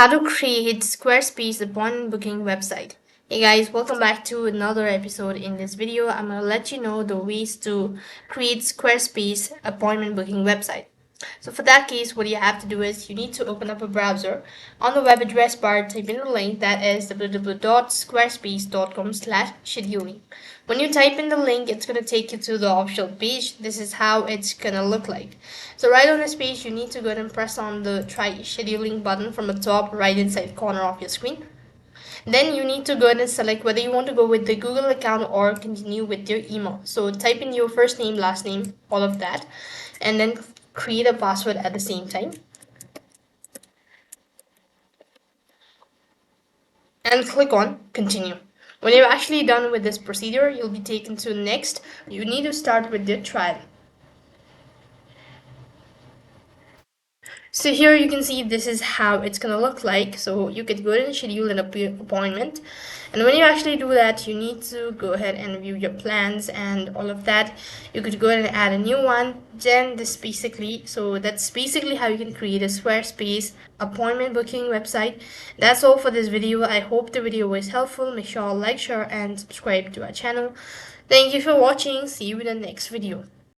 How to create Squarespace appointment booking website. Hey guys, welcome back to another episode. In this video, I'm gonna let you know the ways to create Squarespace appointment booking website. So for that case, what you have to do is you need to open up a browser. On the web address bar, type in the link that is www.squarespace.com/scheduling. When you type in the link, it's going to take you to the official page. This is how it's going to look like. So right on this page, you need to go ahead and press on the try scheduling button from the top right inside corner of your screen. Then you need to go ahead and select whether you want to go with the Google account or continue with your email. So type in your first name, last name, all of that, and then create a password at the same time. And click on continue. When you're actually done with this procedure, you'll be taken to next. You need to start with the trial. So here you can see this is how it's gonna look like. So you could go ahead and schedule an appointment. And when you actually do that, you need to go ahead and view your plans and all of that. You could go ahead and add a new one. Then that's basically how you can create a Squarespace appointment booking website. That's all for this video. I hope the video was helpful. Make sure to like, share, and subscribe to our channel. Thank you for watching. See you in the next video.